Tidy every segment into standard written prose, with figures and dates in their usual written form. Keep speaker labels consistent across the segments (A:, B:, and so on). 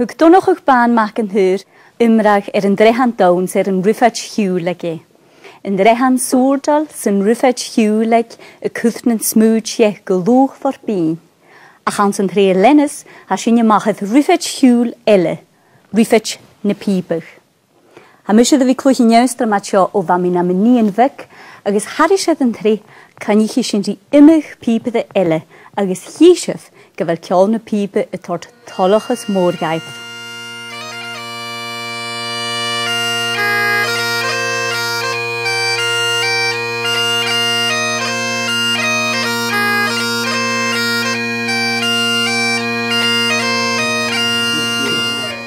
A: Hwg donnoch o'ch ban mac yn hyr, ymrag yn drehan dawn sy'n Ribheid Chiuil ag Yn drehan sŵrdal sy'n Ribheid Chiuil ag y cwthn yn smwydje gylwch vorbei. A chans yn tre lennis ha sy'n ymachedd Ribheid Chiuil elle, Ribheid na pibach. Ha mysio fi clwch yn iawn stramatio o fam yn am ni yn fyg, agos harisedd yn tre kan ich sy'n di imach pibach elle, agos hiesef gyfer ciol na pibach y tord tolachas morgaeth.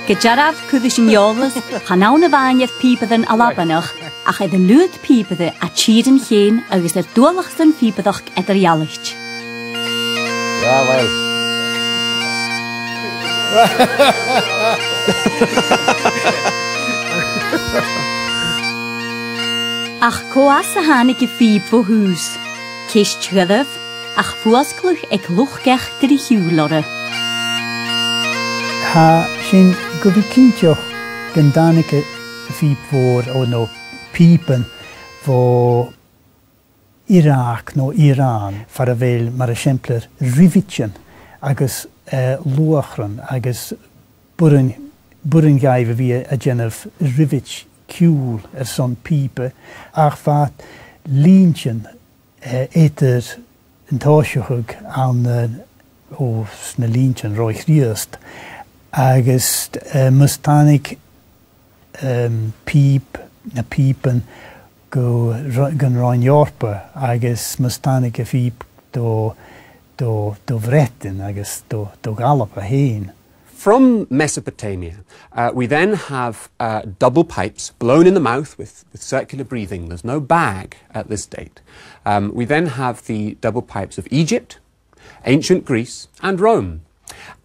A: Gejaraf cwydys yn iolas, chanawn y fanydd pibedd yn alabanach, ach edd yn lwyd pibedd a chyd yn llun agos yr dwalachs yn pibeddoch edrych ialacht.
B: Ja, wel.
A: Ach coas a hanig y ffib fo hwys. Ceis tryddaf, ach fwasglwch ag lwchgech dyr i hiwlore.
C: Ha sy'n gyfeillantioch gyndanig y ffib fôr o no pipen fo Iraq no Iran far y fel mae'r esiemplar rifitjan agos lwachran agos bwryn gaif fi a genaf Ribheid Chiuil son pipe ach fat lintjan eter yn tosiochog an o sna lintjan roich riest agos mustanig pip na pipen gan roin Jorpa agos mustanig a fip do vretin agos do galapa heen.
D: From Mesopotamia, we then have double pipes blown in the mouth with circular breathing. There's no bag at this date. We then have the double pipes of Egypt, ancient Greece, and Rome.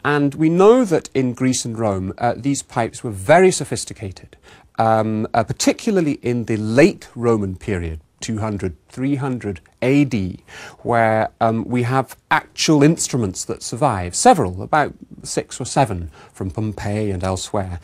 D: And we know that in Greece and Rome, these pipes were very sophisticated, particularly in the late Roman period, 200, 300 AD, where we have actual instruments that survive, several, about 6 or 7 from Pompeii and elsewhere.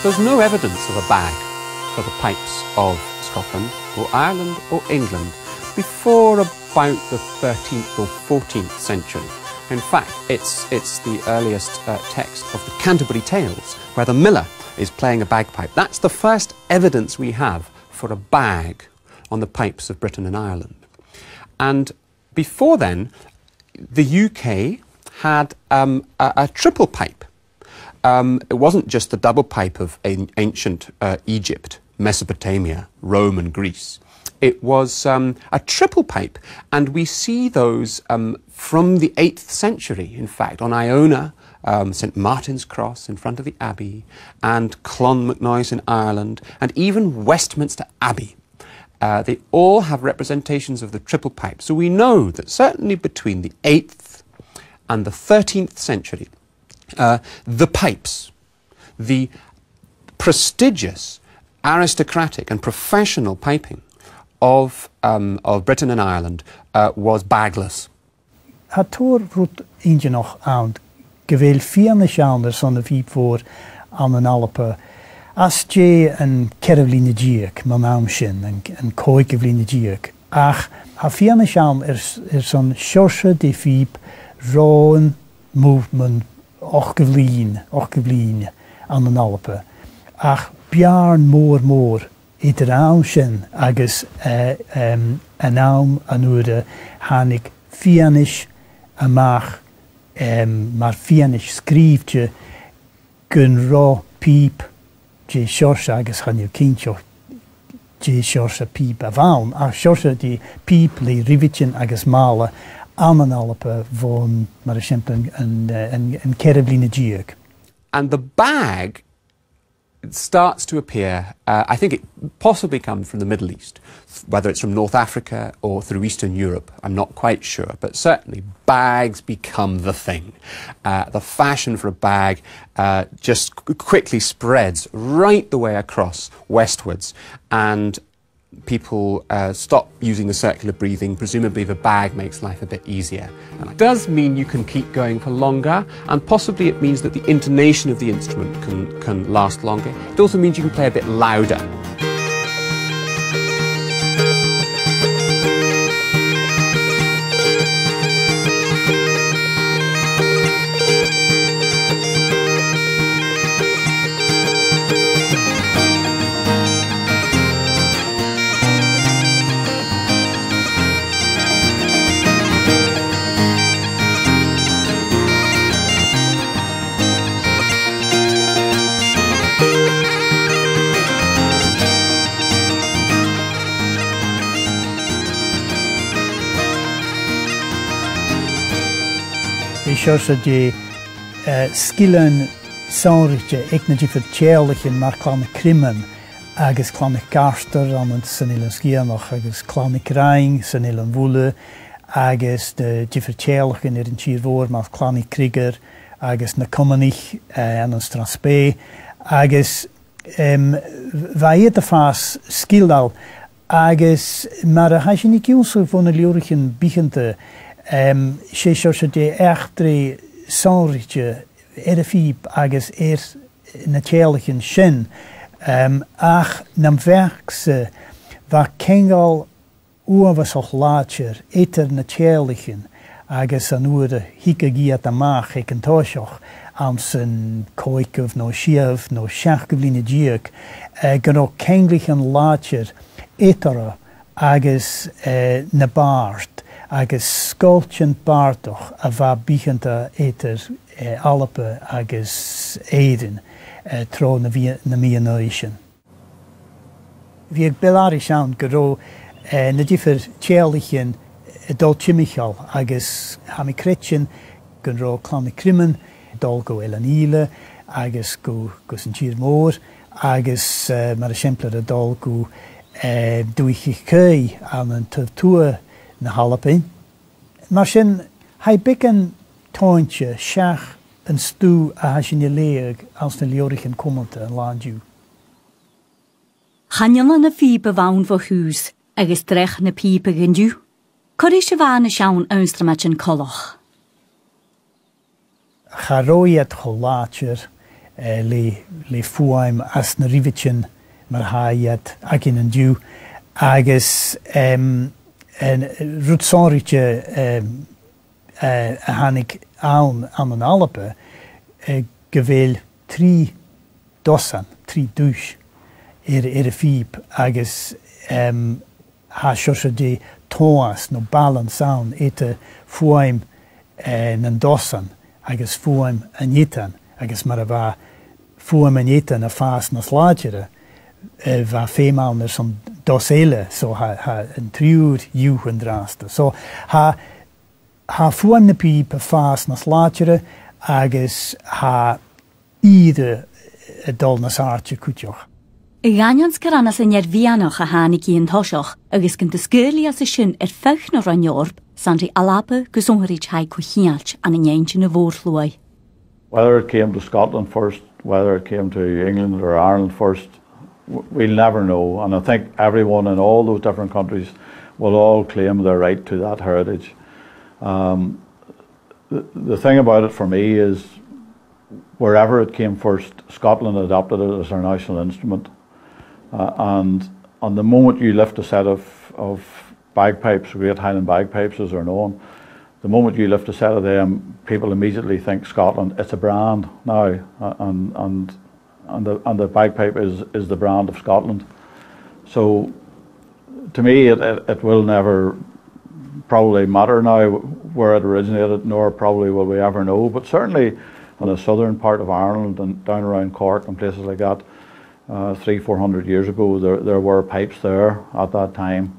D: There's no evidence of a bag for the pipes of Scotland or Ireland or England before about the 13th or 14th century. In fact, it's the earliest text of the Canterbury Tales, where the miller is playing a bagpipe. That's the first evidence we have for a bag on the pipes of Britain and Ireland. And before then, the UK had a triple pipe. It wasn't just the double pipe of ancient Egypt, Mesopotamia, Rome and Greece. It was a triple pipe, and we see those from the 8th century, in fact, on Iona, St Martin's Cross in front of the Abbey, and Clonmacnoise in Ireland, and even Westminster Abbey. They all have representations of the triple pipe. So we know that certainly between the 8th and the 13th century, the pipes, the prestigious, aristocratic and professional piping of Britain and Ireland was bagless.
C: Het toer roet eentje nog aan. Geweel vierne schaander son de viep voor aan een alpe. Als je een kervline dierk, mijn naam shin, een koikevline dierk. Ach, ha vierne schaander son schorse de viep roon movement ochgevlien aan een alpe. Ach, bjarn moor. Het raamschen agus een naam anure hanik fianisch amach maar fianisch schrijftje gun ro piep je sjorsa agus han je kindje je sjorsa piep avaan ach sjorsa die piep li rivitjen agus male aan een alpe van maar simpel een kervline dierk.
D: And the bag it starts to appear, I think it possibly comes from the Middle East, whether it's from North Africa or through Eastern Europe, I'm not quite sure, but certainly bags become the thing. The fashion for a bag just quickly spreads right the way across westwards, and people stop using the circular breathing. Presumably the bag makes life a bit easier. And it does mean you can keep going for longer, and possibly it means that the intonation of the instrument can last longer. It also means you can play a bit louder.
C: Zoals je skillen sonrige, ik niet vertellen, maar kleine krimmen, agus kleine karster, aan het senilen skiën nog, agus kleine kraing, senilen woelen, agus de je vertellen in een chierwoord, maar kleine krieger, agus na komenig aan een straspé, agus wij het vast skildal, agus maar als je niet zo van de liorigen begint zoals je echt sonrige, erfiep, agus natuurlijk een shin, ach nam werkse, waar kengal was later, eter natuurlijken, agus aan oere hieke giat amach, ik een toosjoch, aan zijn koikov, no schiev, no schachgevline dierk, genoeg kenglichen later, etere, agus na baard, agus skoltjent baartoch, a va bigenta eter alpe agus eden, tro na mianoischen. Wie ik belarisch aan gero, na differ tjeerlichen dolchimichal, agus hamikretjen, gero kleine krimmen, dolgo elanile, agus go een chiermoor, agus maar simplere dolgo duichikei aan een tortoe na halpin. Maar sin hij bikken toontje, schach en stoe a hasje leeg als de liorigen kommende en landju.
A: Hanjan na fiepe waun voor huis, agus drech na piepe gendu. Corische wane schaun instrumentjen koloch.
C: Garoiet golaatjer, le fuaim as na rivetjen, maar haaiet agin en du, agus en roetsonritje hanik aan een alpe, geweel 3 dossen, 3 douche, fiep, agus ha sjorse de toas no balance aan, ete fuaim en dossen, agus fuaim en jitten, agus maar va fuaim en jitten a fast na slagere, va femaal naar zo'n dosele, so ha een triuur juchen draaste. So ha fuaim na piepe fast na slagere, agus ha ieder dol na saartje kutjoch.
A: Ganjans karanas in vianoch a hanig in thosioch, agus gyn dysgyrli as y sin fech na ranyorp, sandri alape gysongrich hai kuchiach an yn eintje na vorlwy.
E: Whether it came to Scotland first, whether it came to England or Ireland first, we'll never know. And I think everyone in all those different countries will all claim their right to that heritage. The thing about it for me is, wherever it came first, Scotland adopted it as their national instrument. And on the moment you lift a set of bagpipes, Great Highland bagpipes as they're known, the moment you lift a set of them, people immediately think Scotland. It's a brand now, and the bagpipe is the brand of Scotland. So to me it will never probably matter now where it originated, nor probably will we ever know, but certainly in the southern part of Ireland and down around Cork and places like that, 300-400 years ago, there were pipes there at that time.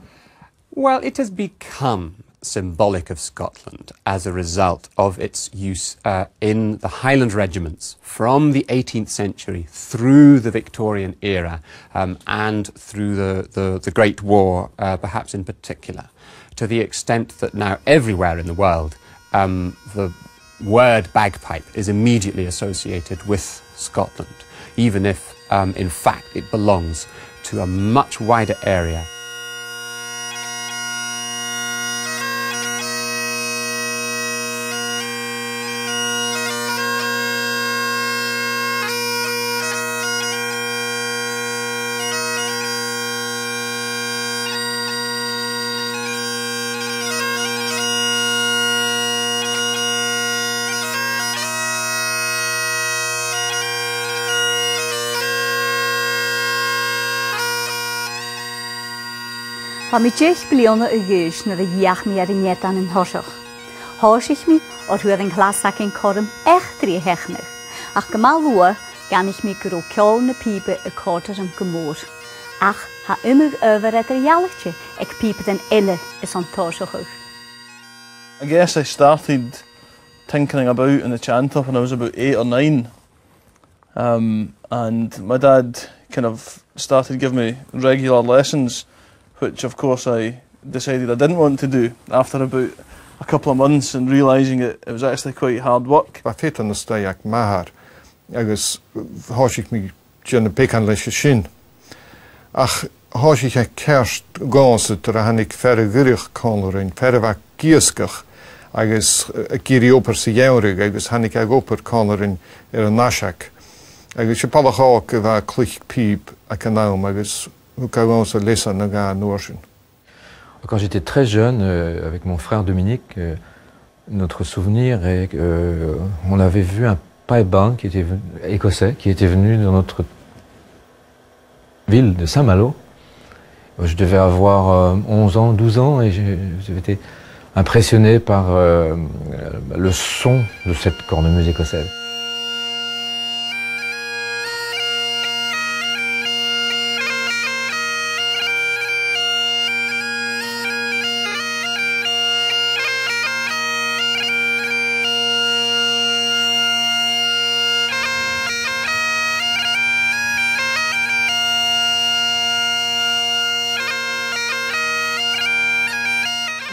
D: Well, it has become symbolic of Scotland as a result of its use in the Highland regiments from the 18th century through the Victorian era and through the Great War, perhaps in particular, to the extent that now everywhere in the world the word bagpipe is immediately associated with Scotland, even if in fact it belongs to a much wider area.
A: Tá mi 10 bliana a gis na a dheach mi ar net an hoiseach. Hás ich mi or thuair an glasach in corm echtri hechnach. Ach gemal lua gan ich mi gro ceol na pibe a cortar am gemór. Ach ha immer over at reality ag pipe den elle is an torsachach.
F: I guess I started tinkering about in the chanter when I was about 8 or 9. And my dad kind of started giving me regular lessons, which of course I decided I didn't want to do after about a couple of months and realising it was actually quite hard work.
G: Ba féit an staiach mahar, agus háisich mi djana pecan leis sin. Ach háisich a kerst gása tar a hannig ferre gyrich cálarin, ferre va giascach, agus a giri opar sa jaurig, agus hannig ag opar cálarin an nasach. Agus se palach ág a va clich píb ac an naum, agus Quand
B: j'étais très jeune, avec mon frère Dominique, notre souvenir est qu'on avait vu un pipe band qui était écossais, qui était venu dans notre ville de Saint-Malo. Je devais avoir 11 ans, 12 ans, et j'avais été impressionné par le son de cette cornemuse écossaise.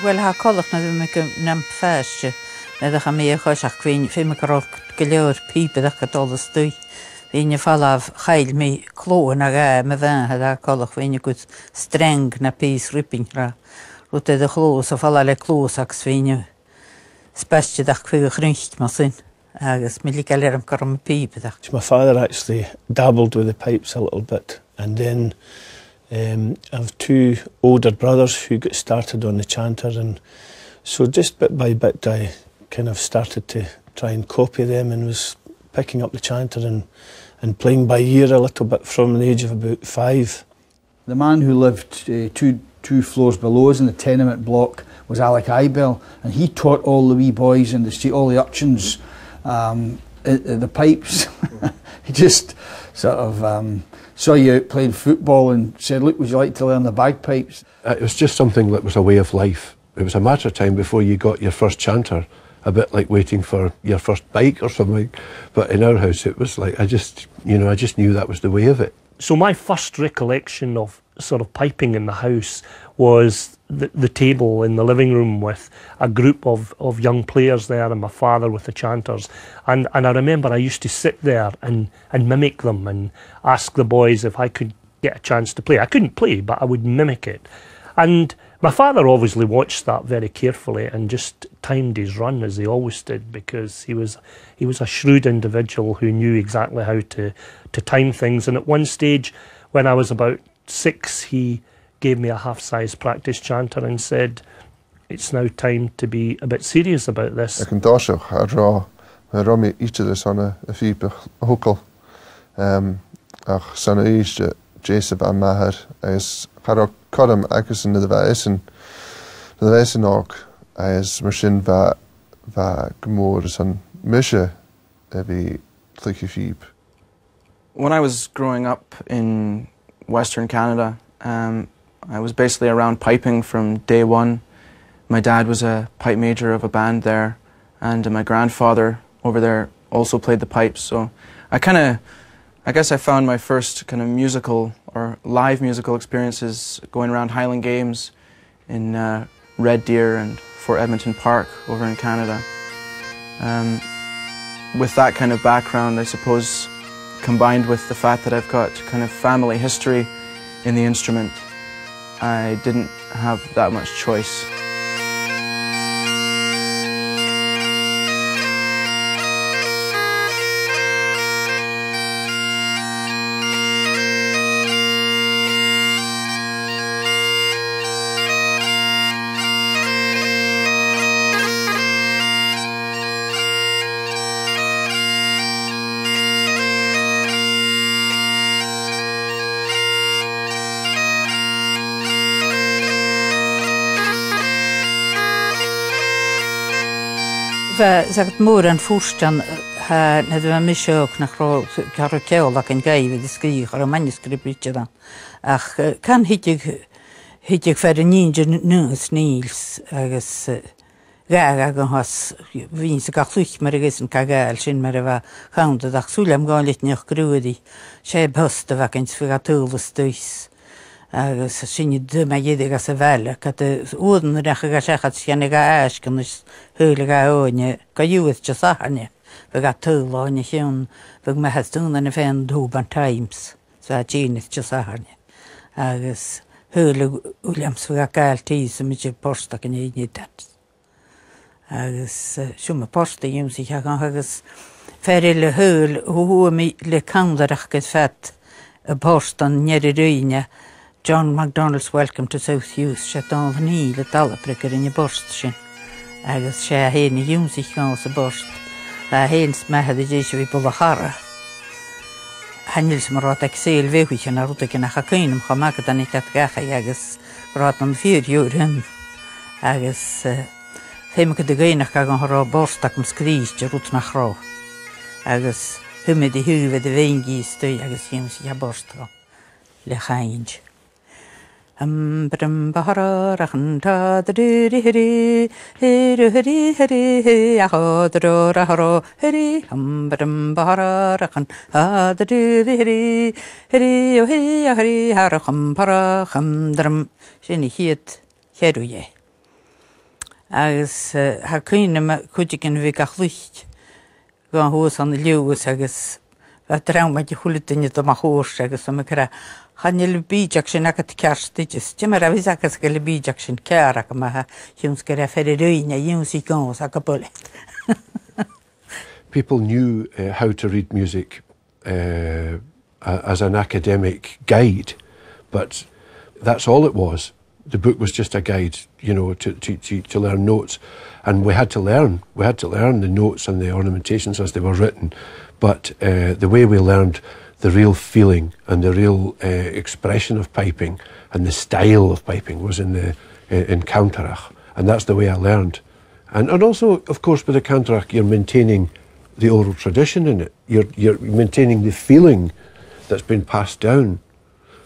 H: Well, ha colach na me nam fæstje. Na da mé choach kvin fé me kar geleor pipe da katol stui. Vin fall af heil me kloen a ga me van ha da colach vin gut streng na pís ripping ra. Rute de klos of fall alle klosax vin. Spestje da kvu grincht ma sin. Agus me like lerm kar me pipe da.
I: My father actually dabbled with the pipes a little bit, and then I have 2 older brothers who got started on the chanter, and so just bit by bit I kind of started to try and copy them and was picking up the chanter and playing by ear a little bit from the age of about 5.
C: The man who lived two floors below us in the tenement block was Alec Ibell, and he taught all the wee boys in the street, all the urchins, the pipes. He just sort of saw you out playing football and said, look, would you like to learn the bagpipes?
J: It was just something that was a way of life. It was a matter of time before you got your first chanter, a bit like waiting for your first bike or something. But in our house it was like, I just knew that was the way of it.
K: So my first recollection of sort of piping in the house was the table in the living room with a group of young players there and my father with the chanters. And I remember I used to sit there and mimic them and ask the boys if I could get a chance to play. I couldn't play, but I would mimic it. And my father obviously watched that very carefully and just timed his run as he always did, because he was a shrewd individual who knew exactly how to time things. And at one stage, when I was about 6, he gave me a half-size practice chanter and said, it's now time to be a bit serious about this.
G: Ik kan dáiseach a rá mé ítelas anna a fíbe húcail ach sanna íste Jason an mahar is charach codam agus in the bheithin ách is mar sin bheith gomór san mise a bhí clúiche fíb.
L: When I was growing up in Western Canada, I was basically around piping from day one. My dad was a pipe major of a band there, and my grandfather over there also played the pipes. So I guess I found my first kind of musical or live musical experiences going around Highland Games in Red Deer and Fort Edmonton Park over in Canada. With that kind of background, I suppose, combined with the fact that I've got kind of family history in the instrument, I didn't have that much choice.
H: Zegt mór an fústan na dwe misisiach nach gar ceolach an gaibh is scríoch ar a manuscriptdan. Ach can hiideag fer an níidir nuas níls agus gaag an has vín sa gachluich mar agus an cagail sin mar a bheith chaundad ach súlam gáin litneach grúdaí sé bhosta bheith an sfi gatúlas dús. Agus sinne dyma iedig as y fel, ac at oedden rach ag a siachad sy'n ag a eisgan ys hwyl ag a oenye, ga ywyd jas ahane, fag a tyl oenye llun, fag ma has dyn yn y fen Dwban Times, so a gynnydd jas ahane. Agus hwyl ag wliams fag a gael tys yn mynd i'r post ac yn ein iddans. Agus siwm y post y yw'n sy'n ag agus feril y hwyl hwyl mi le candarach gyd ffat y post yn nyer i rwynia, John MacDonald's Welcome to South Youth, sé dal van híle dalleprikker in je borst sin. Agus sé heen i jún sich gan sa borst. Heens me had je vi bolla harra. Hanils mar rat ek seel vehuich na rut ek na hakinum khamak dan ik at gacha agus rat an 4 joren. Agus heim ik de geinach gan harra borst tak skriis je rut na khro. Agus humme de huwe de wengi støy agus jún sich borst. Le khainj. Brim bahara rachan ta dri hiri hiri hiri hiri aho dro raharo hiri brim bahara rachan ta dri hiri hiri o hi hiri haracham para drum sinni hiet heruye agus ha kuinna kujikin vi gachlucht gan hos an lius agus a trauma di hulutini to mahos agus am kra Hanil bíjak sin agat kerstitis. Timar a visakas gel bíjak sin kerak ma hims gera ferruina yunsi gons akapole.
J: People knew how to read music as an academic guide, but that's all it was. The book was just a guide, you know, to learn notes, and we had to learn. We had to learn the notes and the ornamentations as they were written, but the way we learned the real feeling and the real expression of piping and the style of piping was in Counterach, and that's the way I learned. And also, of course, with the Counterach, you're maintaining the oral tradition in it. You're maintaining the feeling that's been passed down.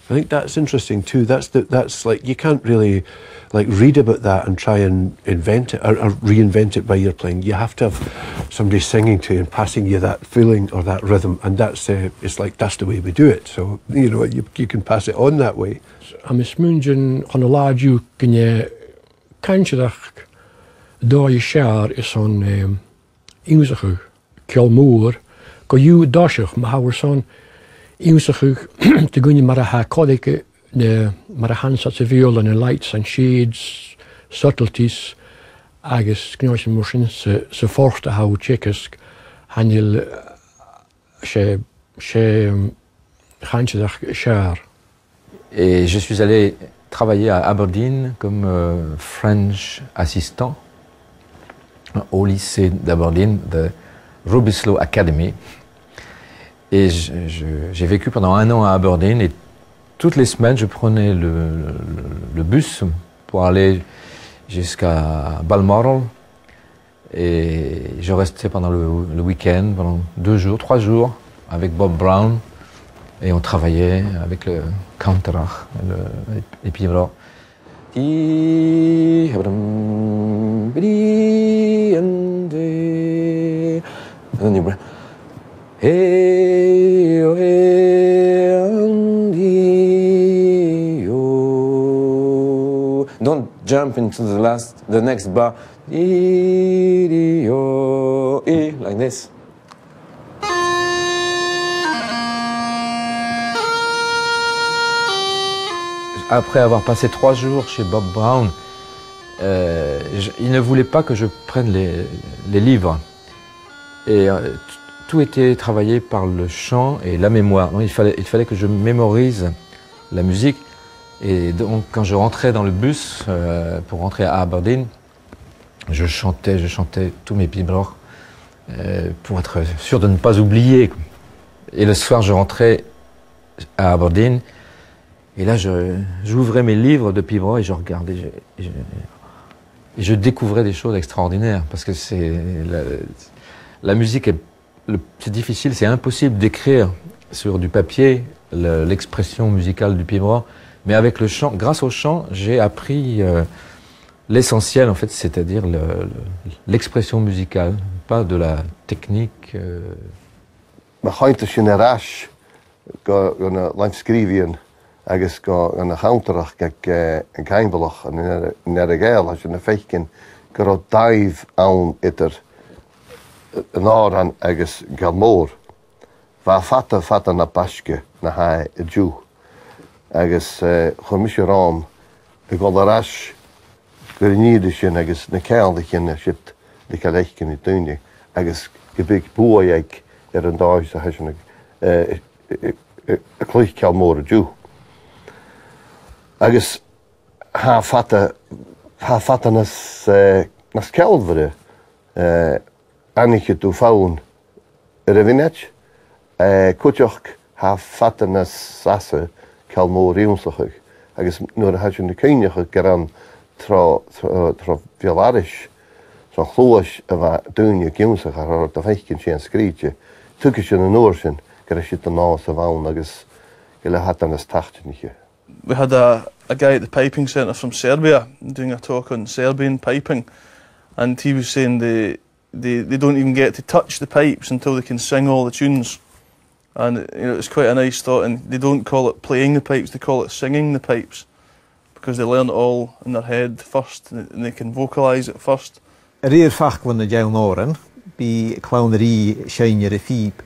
J: I think that's interesting too. That's like, you can't really like read about that and try and invent it or reinvent it by your playing. You have to have somebody singing to you and passing you that feeling or that rhythm, and that's it's like that's the way we do it. So you know you can pass it on that way.
M: Am ismunjin on a large you can kanchach do je share is on inzig kelmoer go you dashig maar how son inzig te gunje maar ha kodike the maar handsets of viol and lights and shades subtleties agus knoshin motion se forste how checkers hanil she kanchach share.
B: Et je suis allé travailler à Aberdeen comme French assistant au lycée d'Aberdeen, de Rubislaw Academy. Et j'ai vécu pendant 1 an à Aberdeen et toutes les semaines je prenais le bus pour aller jusqu'à Balmoral et je restais pendant le week-end, pendant 2 jours, 3 jours avec Bob Brown et on travaillait avec le Counterach et puis alors Di habadum bidi and de. And then you breath. Hey oh hey and yo. Don't jump into the next bar. Di yo like this. Après avoir passé 3 jours chez Bob Brown, il ne voulait pas que je prenne les livres. Et tout était travaillé par le chant et la mémoire. Donc, il fallait que je mémorise la musique. Et donc quand je rentrais dans le bus pour rentrer à Aberdeen, je chantais tous mes pibroch pour être sûr de ne pas oublier. Et le soir, je rentrais à Aberdeen. Et là, j'ouvrais mes livres de pibroch et je regardais. Et je découvrais des choses extraordinaires. Parce que la musique, c'est difficile, c'est impossible d'écrire sur du papier l'expression musicale du pibroch. Mais avec le chant, grâce au chant, j'ai appris l'essentiel, en fait, c'est-à-dire l'expression musicale, pas de la technique.
N: Agus go an chaantarach an caiimbalach an ar a gael as yn y feichyn gyda daif awn idir yn oran agus gael môr. Fa fata na basge na hai y diw. Agus chwmisio ram y gol ar as gyda nid ysyn agus na cael ddych yn sydd di cael eichyn I dwyni. Agus gybyg bwy eich yn daif a hysyn y clych cael môr y diw. Agus ha fata nas kelvere annetje tu faun revinet kutjoch ha fata nas sasse kelmo riumsachig agus nur ha de kunige geran tro violarisch so chloos ava dunje giumsach har da feikin chen skrietje tukje in noorsen gerashit de nas faun agus gele hat nas tachtnije.
F: We had a guy at the piping centre from Serbia doing a talk on Serbian piping, and he was saying they don't even get to touch the pipes until they can sing all the tunes. And it's quite a nice thought, and they don't call it playing the pipes, they call it singing the pipes, because they learn it all in their head first and they can vocalise it first.
O: Yr fach van de jaun oren, bi clownerie shine fiep.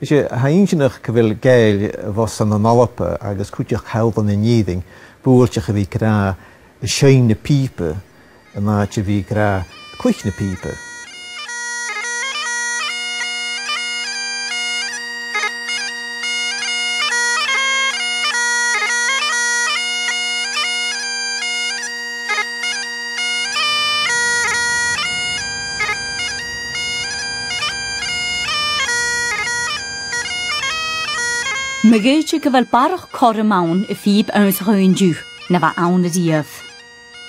O: Dus je heinzinnig wil geil was aan de nalpe, agus kutje held aan de nieding, boertje wie kra, shine piepen, en naatje wie kra, kuchne piepen.
A: Mae geitje gyfel barach cor y mawn y ffib ans rhain diw, na fa awn y diaf.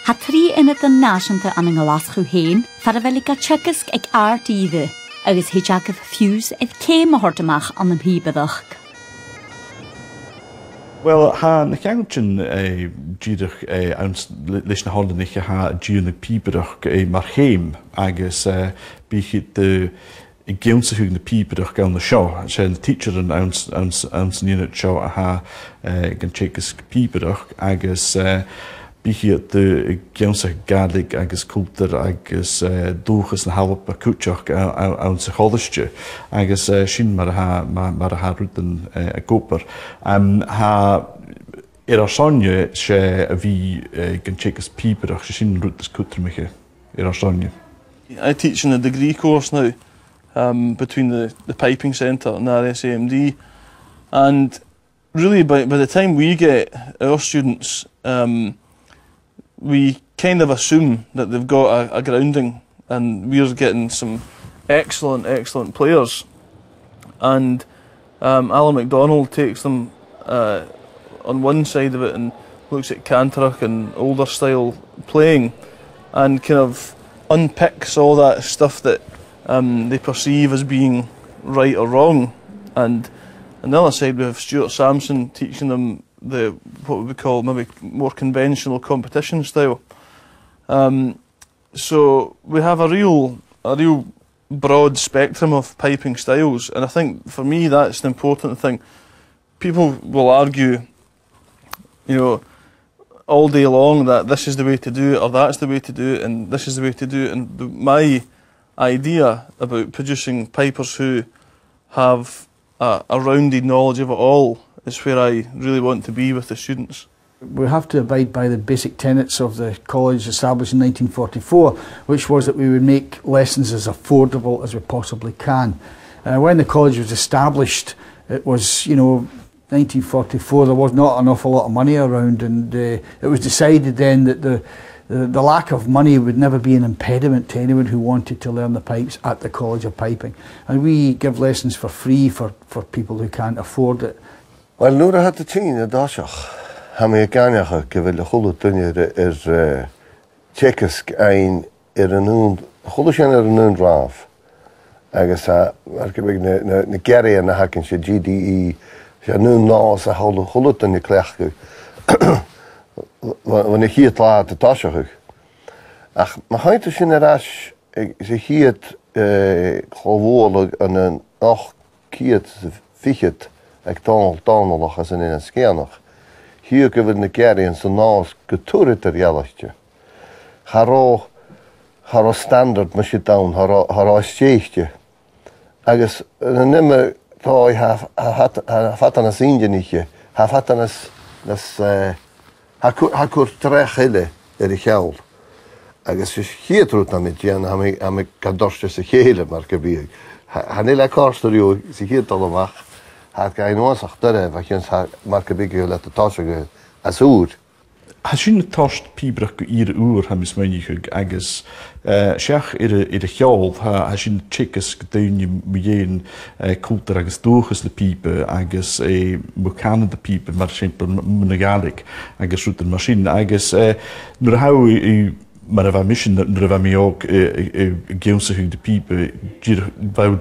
A: Ha 3 yn y dynasianta an yng Nglasgw hyn, fara fel I gatchegysg ag art idde, agos hitjag y ffiws eith cem o hortamach an ym hybydach.
P: Wel, ha na ciawntyn dydych ans leis na hon eich ha dyn y pibydach mar heim, agos bych dy I geuns hug na pibydach gael na Schau. Sy'n teacher yn ans unit Schau a ha gan checkys pibydach agos bych dy geuns gadig agos cultur agos dwchys na halp a cwtioch ans y cholisje agos sy'n mar a ha rwydyn a goper. Ha ar sonje se a fi gan checkys pibydach sy'n rwydys cwtr mich ar sonje.
F: I teach in a degree course now. Between the piping centre and RSAMD, and really by the time we get our students, we kind of assume that they've got a grounding, and we're getting some excellent players, and Alan MacDonald takes them on one side of it and looks at Cantorach and older style playing and kind of unpicks all that stuff that they perceive as being right or wrong. And on the other side we have Stuart Sampson teaching them what we call maybe more conventional competition style. So we have a real broad spectrum of piping styles, and I think for me that's the important thing. People will argue, you know, all day long that this is the way to do it, or that's the way to do it, and this is the way to do it. And my idea about producing pipers who have a rounded knowledge of it all is where I really want to be with the students.
Q: We have to abide by the basic tenets of the college established in 1944, which was that we would make lessons as affordable as we possibly can. When the college was established, it was, you know, 1944, there was not an awful lot of money around, and it was decided then that the lack of money would never be an impediment to anyone who wanted to learn the pipes at the College of Piping. And we give lessons for free for people who can't afford it.
N: Well, nu had de tien dasach. Ham ik ganige gewille goede tunje Tsjechisk een een goede draaf. Agus ik heb een Gary en hakken je GDE. Ja, nu naast de goede tunje krijg. Wanneer ik hier laat de tasje. Ach, maar hij is in de rasch. Ik zeg hier het gewoonlijk een 8 keer ficht. Ik nog als in een schernig. Hier kunnen we een keer in zo'n naast geturriter jelletje. Haar standaard moet je doen, haar steegje. Agus nimmer hij had een zindje niet. Hij had een hij kon terecht hillen in de geld. Agus hier troet dan met je en ik kan dorstjes de gele maar gebied. Hij niet lekker studio, ze hier allemaal. Had geen oorzaak daar, wat je maar gebied laat de tasje als oer.
P: Has je een tas piebrug iedere uur hebben we menig agus zeg in de geld has je een chicks gedaan je meteen cultuur agus doorges de piepen agus mechanisch de piepen maar simpel mechanisch agus route de machine agus nu hou maar we mission nu we mij ook geumsig de piepen wou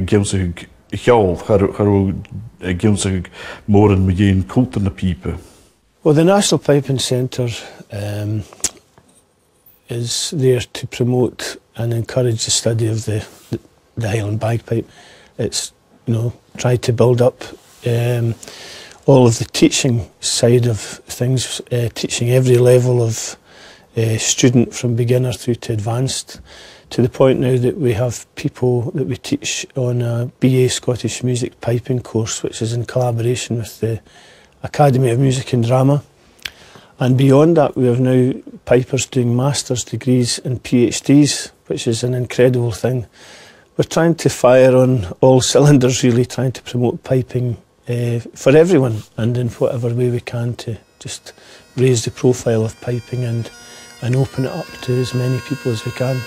P: geumsig geld gaan geumsig morgen meteen cultuur de piepen.
I: Well, the National Piping Centre is there to promote and encourage the study of the Highland bagpipe. It's, you know, try to build up all of the teaching side of things, teaching every level of student from beginner through to advanced, to the point now that we have people that we teach on a BA Scottish Music Piping course, which is in collaboration with the Academy of Music and Drama, and beyond that we have now pipers doing master's degrees and PhDs, which is an incredible thing. We're trying to fire on all cylinders, really, trying to promote piping for everyone and in whatever way we can to just raise the profile of piping and open it up to as many people as we can.